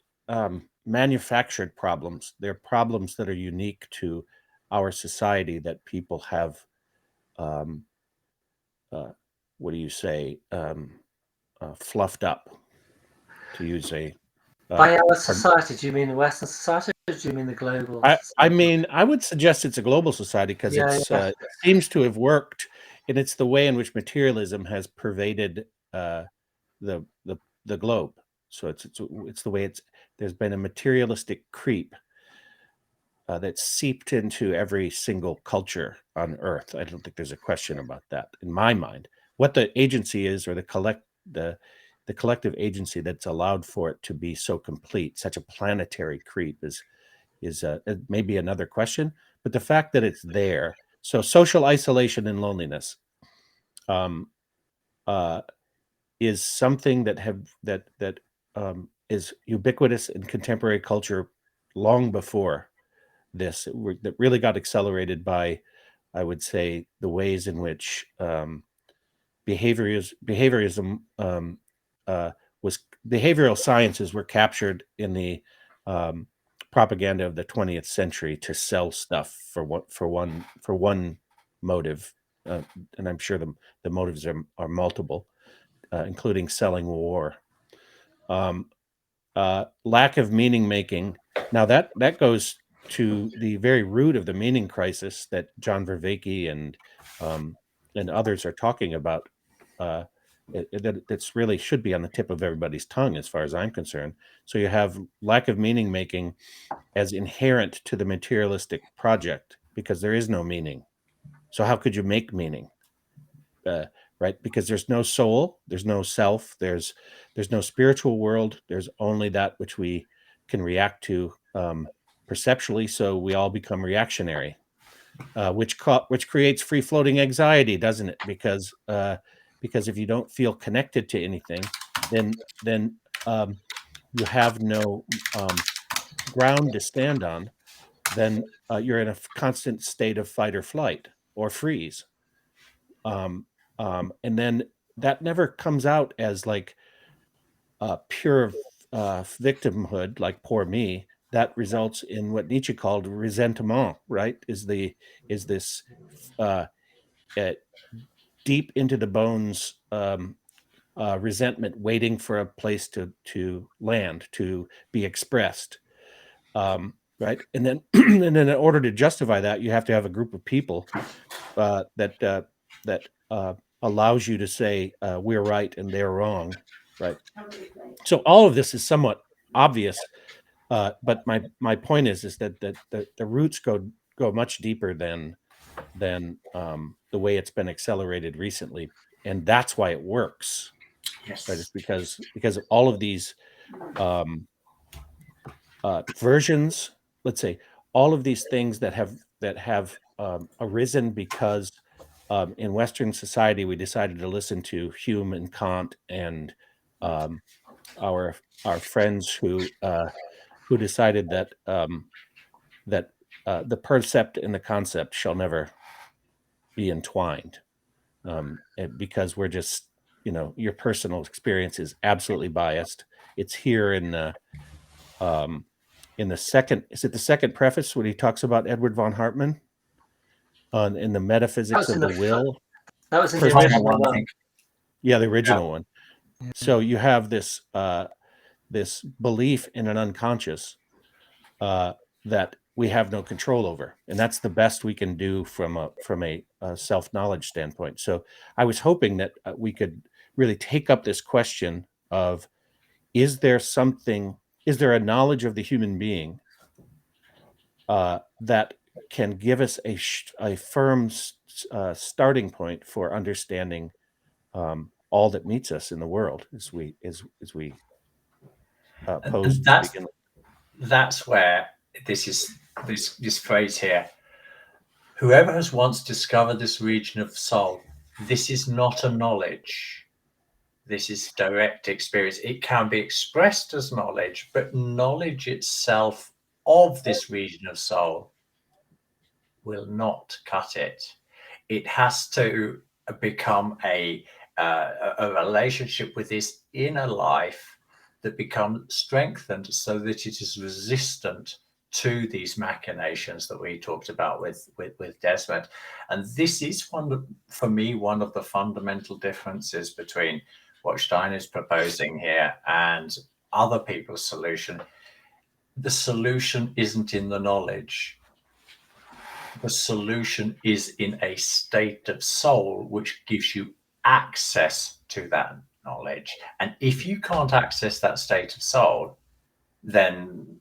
manufactured problems. They're problems that are unique to our society that people have, what do you say, fluffed up, to use a... By our society, do you mean the Western society, or do you mean the global society? I mean, I would suggest it's a global society, because it seems to have worked, and it's the way in which materialism has pervaded the globe. So it's the way there's been a materialistic creep that's seeped into every single culture on Earth. I don't think there's a question about that in my mind. What the agency is, or the collective agency that's allowed for it to be so complete, such a planetary creep, is maybe another question. But the fact that it's there, so social isolation and loneliness, is something that is ubiquitous in contemporary culture long before this. That really got accelerated by, I would say, the ways in which behaviorism was behavioral sciences were captured in the propaganda of the 20th century to sell stuff for one motive, and I'm sure the motives are multiple, including selling war. Lack of meaning making. Now that goes to the very root of the meaning crisis that John Vervaeke and others are talking about. That's really should be on the tip of everybody's tongue, as far as I'm concerned. So you have lack of meaning making as inherent to the materialistic project, because there is no meaning. So how could you make meaning? Right? Because there's no soul, there's no self, there's no spiritual world. There's only that which we can react to perceptually. So we all become reactionary, which creates free floating anxiety, doesn't it? Because if you don't feel connected to anything, then you have no ground to stand on. Then you're in a constant state of fight or flight or freeze. And then that never comes out as like pure victimhood, like poor me. That results in what Nietzsche called resentment, right? Is this deep into the bones resentment waiting for a place to land, to be expressed, right? And then and then in order to justify that, you have to have a group of people that allows you to say we're right and they're wrong, right? So all of this is somewhat obvious, but my point is that the roots go much deeper than the way it's been accelerated recently, and that's why it works. Yes. Right? It's because of all of these versions. Let's say all of these things that have arisen because in Western society we decided to listen to Hume and Kant and our friends who decided that the percept and the concept shall never be entwined, because we're just, your personal experience is absolutely biased. It's here in the second, is it the second preface when he talks about Edward von Hartmann in the metaphysics of the will? That was in First the chapter, original I one. think. Yeah, the original one. So you have this this belief in an unconscious that we have no control over, and that's the best we can do from a self-knowledge standpoint. So I was hoping that we could really take up this question of, is there a knowledge of the human being that can give us a firm starting point for understanding all that meets us in the world as we pose And to begin with. that's where this phrase here: whoever has once discovered this region of soul, this is not a knowledge. This is direct experience. It can be expressed as knowledge, but knowledge itself of this region of soul will not cut it. It has to become a relationship with this inner life that becomes strengthened so that it is resistant to these machinations that we talked about with Desmond. And this is for me, one of the fundamental differences between what Stein is proposing here and other people's solution. The solution isn't in the knowledge. The solution is in a state of soul which gives you access to that knowledge. And if you can't access that state of soul, then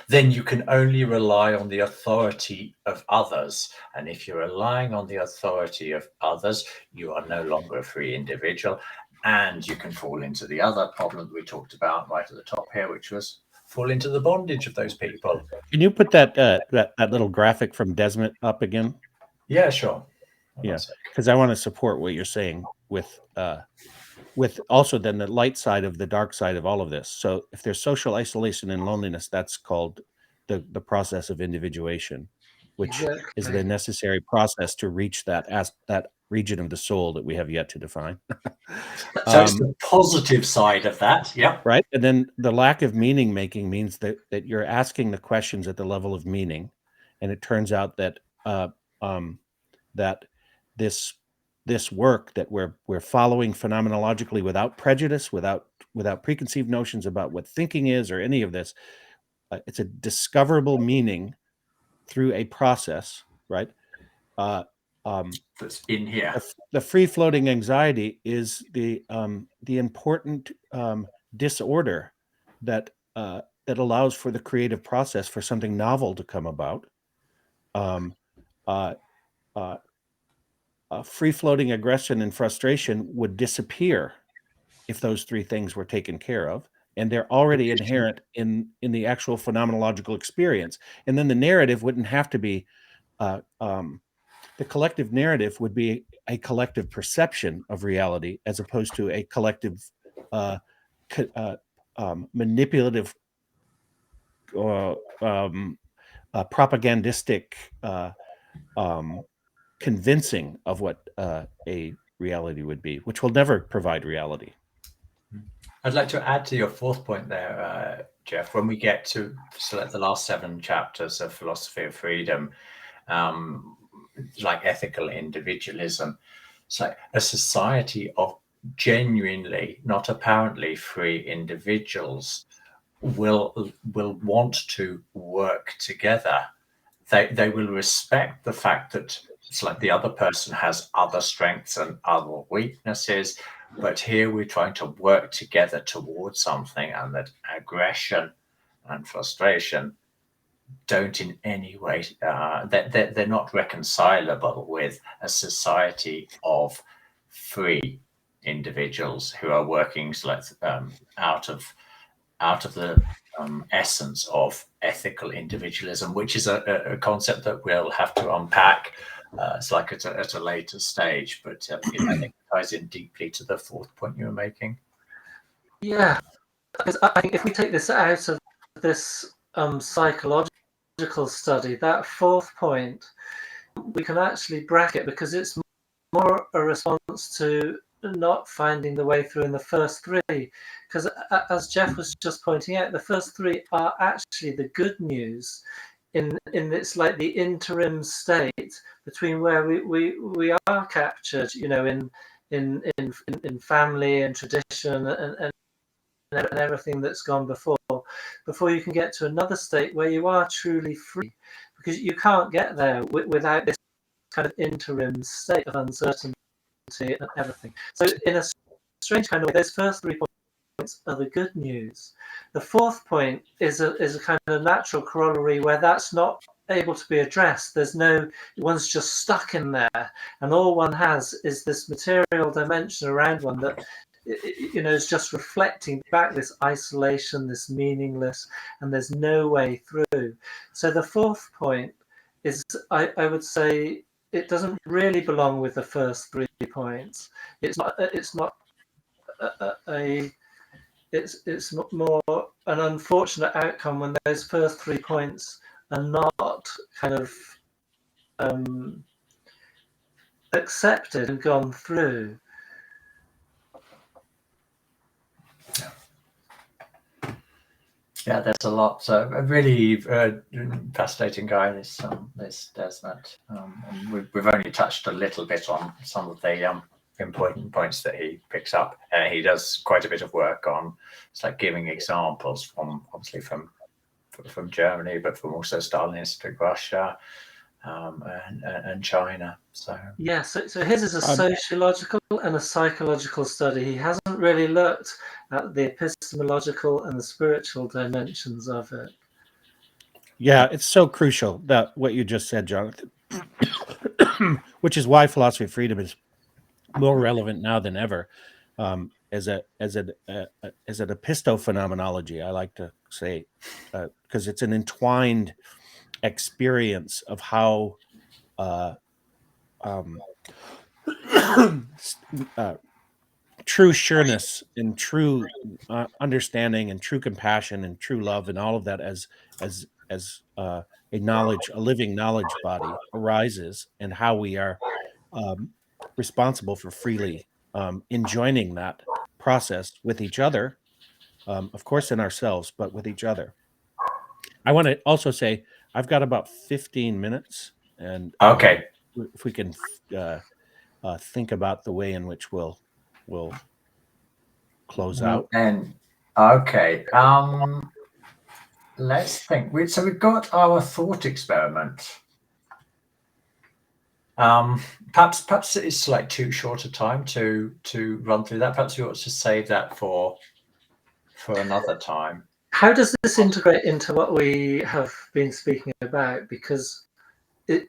you can only rely on the authority of others. And if you're relying on the authority of others, you are no longer a free individual. And you can fall into the other problem that we talked about right at the top here, which was fall into the bondage of those people. Can you put that little graphic from Desmond up again? Yeah, sure. Yeah, because I want to support what you're saying with also then the light side of the dark side of all of this. So if there's social isolation and loneliness, that's called the process of individuation, which is the necessary process to reach that region of the soul that we have yet to define. So it's the positive side of that, yeah. Right. And then the lack of meaning making means that you're asking the questions at the level of meaning, and it turns out that that this work that we're following phenomenologically without prejudice, without preconceived notions about what thinking is or any of this, it's a discoverable meaning through a process, right? That's in here. The free-floating anxiety is the important disorder that allows for the creative process for something novel to come about. Free-floating aggression and frustration would disappear if those three things were taken care of, and they're already inherent in the actual phenomenological experience. And then the narrative wouldn't have to be the collective narrative would be a collective perception of reality as opposed to a collective manipulative propagandistic convincing of what a reality would be, which will never provide reality. I'd like to add to your fourth point there, Jeff. When we get to select the last 7 chapters of Philosophy of Freedom, like ethical individualism, it's like a society of genuinely, not apparently, free individuals will want to work together. They will respect the fact that it's like the other person has other strengths and other weaknesses, but here we're trying to work together towards something, and that aggression and frustration don't in any way, they're not reconcilable with a society of free individuals who are working out of the essence of ethical individualism, which is a concept that we'll have to unpack. It's like at a later stage, but I think it ties in deeply to the fourth point you were making. Yeah, because I think if we take this out of this psychological study, that fourth point, we can actually bracket, because it's more a response to not finding the way through in the first 3. Because as Jeff was just pointing out, the first 3 are actually the good news in it's like the interim state between where we are captured, in family and tradition and everything that's gone before you can get to another state where you are truly free, because you can't get there without this kind of interim state of uncertainty and everything. So in a strange kind of way, those first 3 points are the good news. The fourth point is a kind of natural corollary where that's not able to be addressed. One's just stuck in there, and all one has is this material dimension around one that is just reflecting back this isolation, this meaningless, and there's no way through. So the fourth point is, I would say, it doesn't really belong with the first 3 points. It's more an unfortunate outcome when those first 3 points are not kind of accepted and gone through. Yeah, there's a lot. So a really fascinating guy, this Desmond. And we've only touched a little bit on some of the important points that he picks up. He does quite a bit of work on, it's like giving examples from Germany, but from also Stalinistic Russia, and China. So yeah, so his is a sociological and a psychological study. He hasn't really looked at the epistemological and the spiritual dimensions of it. Yeah, it's so crucial that what you just said, Jonathan, which is why philosophy of freedom is more relevant now than ever, as an epistophenomenology. I like to say, because it's an entwined experience of how true sureness and true understanding and true compassion and true love and all of that as a living knowledge body arises, and how we are responsible for freely enjoining that process with each other, of course in ourselves, but with each other. I want to also say I've got about 15 minutes, and okay. if we can think about the way in which we'll close out. And okay, let's think. So we've got our thought experiment. Perhaps it's like too short a time to run through that. Perhaps we ought to save that for another time. How does this integrate into what we have been speaking about? Because can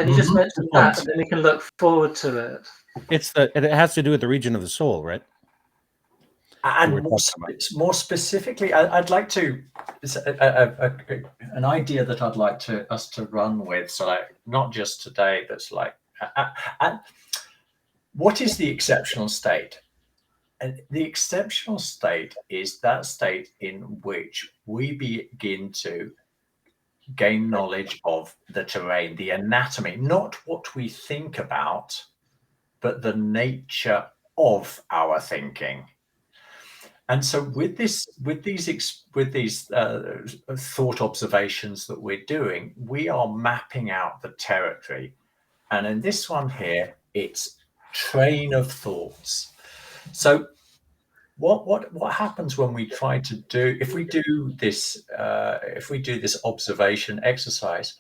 you just mention that, and then we can look forward to it? It has to do with the region of the soul, right? And more specifically, I'd like to an idea that I'd like us to run with. So, like, not just today, but it's like, what is the exceptional state? And the exceptional state is that state in which we begin to gain knowledge of the terrain, the anatomy, not what we think about, but the nature of our thinking. And so with these thought observations that we're doing, we are mapping out the territory. And in this one here, it's train of thoughts. So what happens when we try to do, if we do this observation exercise,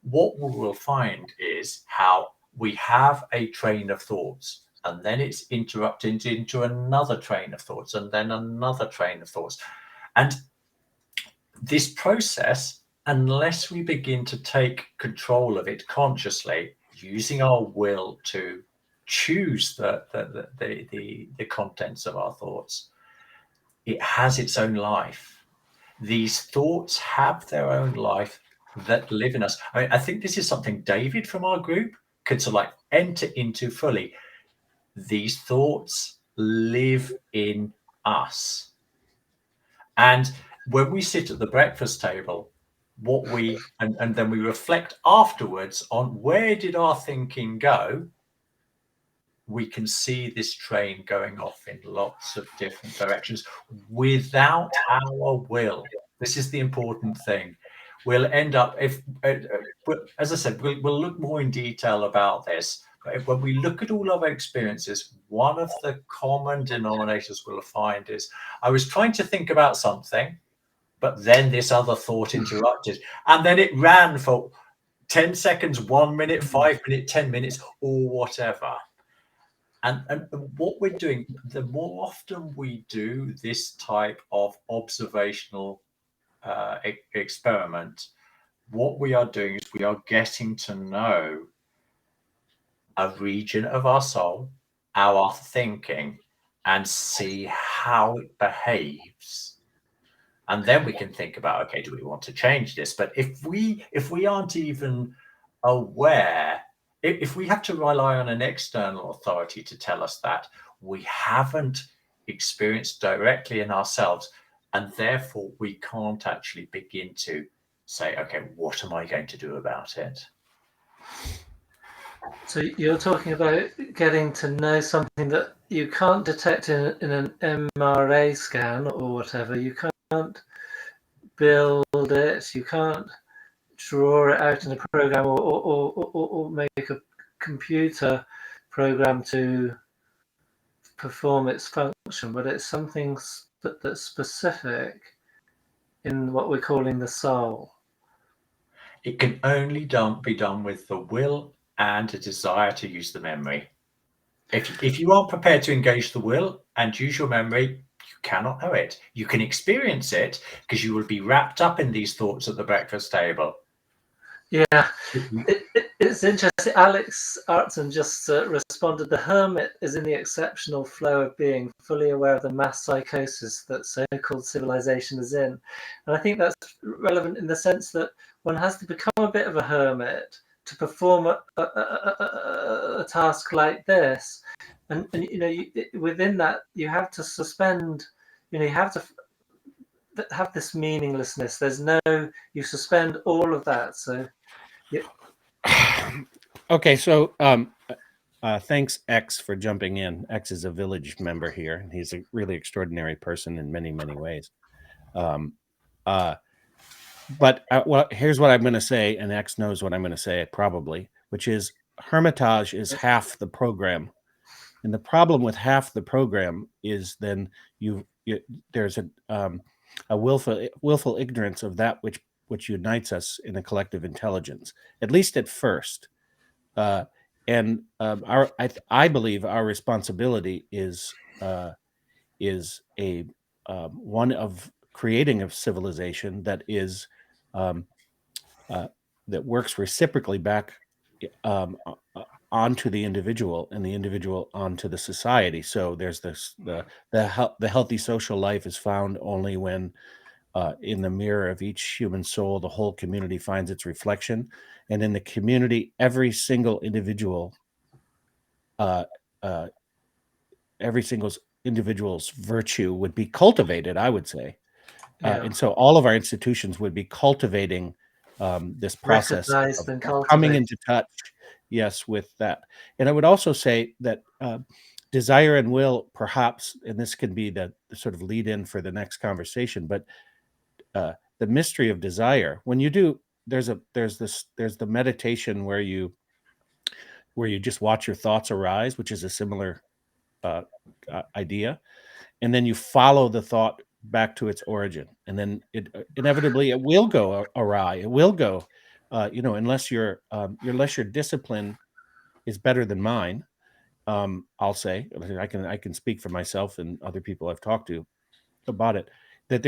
what we will find is how we have a train of thoughts, and then it's interrupted into another train of thoughts, and then another train of thoughts. And this process, unless we begin to take control of it consciously, using our will to choose the contents of our thoughts, it has its own life. These thoughts have their own life that live in us. I mean, I think this is something David from our group could sort of like enter into fully. These thoughts live in us. And when we sit at the breakfast table, and then we reflect afterwards on where did our thinking go, we can see this train going off in lots of different directions without our will. This is the important thing. We'll end up, as I said, we'll look more in detail about this. But when we look at all of our experiences, one of the common denominators we'll find is, I was trying to think about something, but then this other thought interrupted. And then it ran for 10 seconds, 1 minute, 5 minutes, 10 minutes, or whatever. And what we're doing, the more often we do this type of observational experiment, what we are doing is we are getting to know a region of our soul, our thinking, and see how it behaves. And then we can think about, okay, do we want to change this? But if we aren't even aware, if we have to rely on an external authority to tell us that, we haven't experienced directly in ourselves, and therefore we can't actually begin to say, okay, what am I going to do about it? So you're talking about getting to know something that you can't detect in an MRA scan or whatever. You can't build it. You can't draw it out in a program or make a computer program to perform its function. But it's something that's specific in what we're calling the soul. It can only be done with the will and a desire to use the memory. If you aren't prepared to engage the will and use your memory, you cannot know it. You can experience it because you will be wrapped up in these thoughts at the breakfast table. Yeah, it's interesting. Alex Arton just responded, the hermit is in the exceptional flow of being fully aware of the mass psychosis that so-called civilization is in. And I think that's relevant in the sense that one has to become a bit of a hermit to perform a task like this. And you know, within that, you have to suspend, you know, you have to have this meaninglessness. There's no, you suspend all of that. So, yeah. Okay, so thanks, X, for jumping in. X is a village member here, and he's a really extraordinary person in many, many ways. But well, here's what I'm going to say, and X knows what I'm going to say probably, which is hermitage is half the program. And the problem with half the program is then there's a willful ignorance of that which unites us in a collective intelligence, at least at first. I believe our responsibility is a one of creating a civilization that is that works reciprocally back onto the individual, and the individual onto the society. So there's this the healthy social life is found only when in the mirror of each human soul, the whole community finds its reflection, and in the community, every single individual's virtue would be cultivated, I would say. And so all of our institutions would be cultivating this process recognized of and coming cultivated. into touch, yes, with that. And I would also say that desire and will, perhaps, and this can be the sort of lead in for the next conversation, but the mystery of desire, when you do, there's the meditation where you just watch your thoughts arise, which is a similar idea, and then you follow the thought back to its origin, and then inevitably it will go awry. It will go, unless your discipline is better than mine. I'll say, I can speak for myself and other people I've talked to about it, that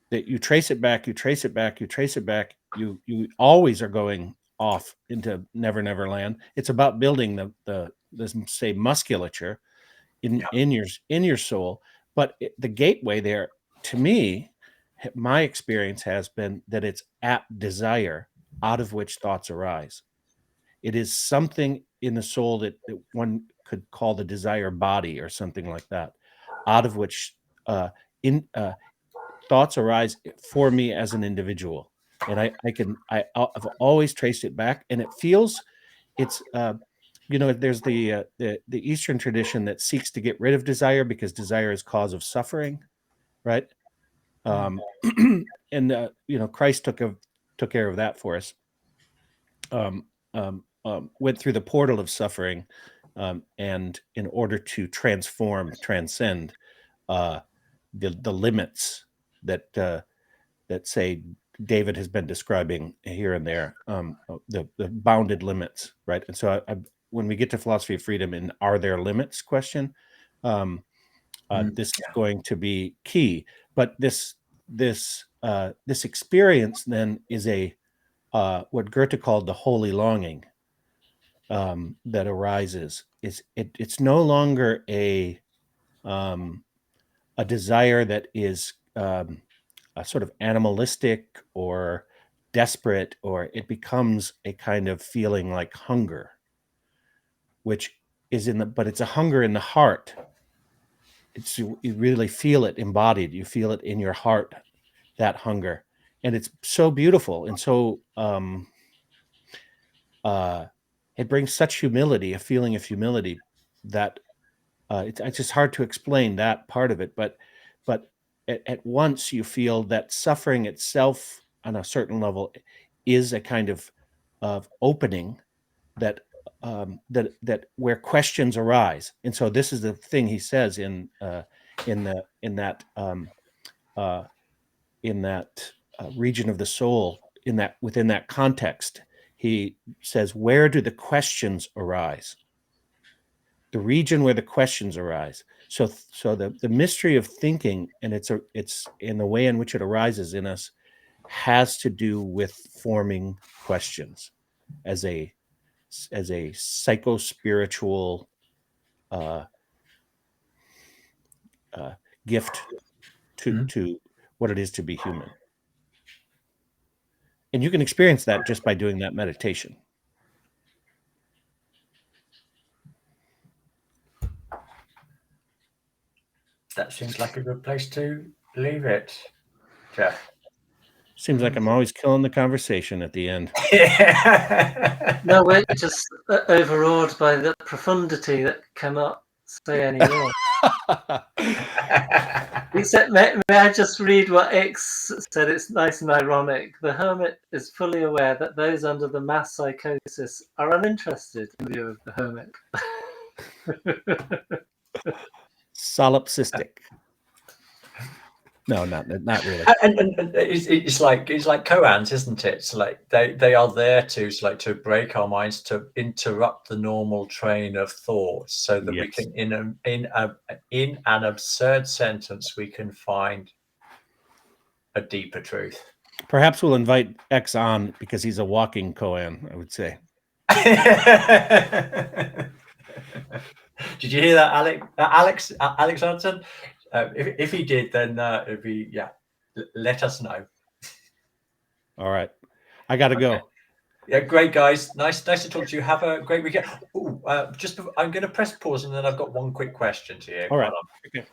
that you trace it back, you always are going off into never land. It's about building the say musculature in your soul. But the gateway there, to me, my experience has been that it's at desire, out of which thoughts arise. It is something in the soul that one could call the desire body or something like that, out of which thoughts arise for me as an individual. And I've always traced it back, and it feels it's there's the Eastern tradition that seeks to get rid of desire because desire is cause of suffering, right? And Christ took care of that for us. Went through the portal of suffering, and in order to transcend the limits that say David has been describing here and there, the bounded limits, right? And so when we get to philosophy of freedom and are there limits question, this is going to be key. But this experience then is what Goethe called the holy longing that arises. It's no longer a desire that is a sort of animalistic or desperate, or it becomes a kind of feeling like hunger, which is but it's a hunger in the heart. You really feel it embodied. You feel it in your heart, that hunger. And it's so beautiful. And so it brings such humility, a feeling of humility that it's just hard to explain that part of it. But at once you feel that suffering itself on a certain level is a kind of opening that where questions arise. And so this is the thing he says in that region of the soul within that context, he says, where do the questions arise? The region where the questions arise. So the mystery of thinking, and it's in the way in which it arises in us, has to do with forming questions as a psycho-spiritual gift to what it is to be human. And you can experience that just by doing that meditation. That seems like a good place to leave it, Jeff. Seems like I'm always killing the conversation at the end. No, we're just overawed by the profundity that cannot say any more. Except, may I just read what X said? It's nice and ironic. The hermit is fully aware that those under the mass psychosis are uninterested in the view of the hermit. Solipsistic. No, not really. And it's like koans, isn't it? It's like they are there to break our minds, to interrupt the normal train of thought, so that we can in an absurd sentence we can find a deeper truth. Perhaps we'll invite X on because he's a walking koan, I would say. Did you hear that, Alex Hudson? If he did, then it'd be let us know. All right, I gotta go. Yeah, great guys. Nice to talk to you. Have a great weekend. I'm going to press pause, and then I've got one quick question to you. All right. Okay.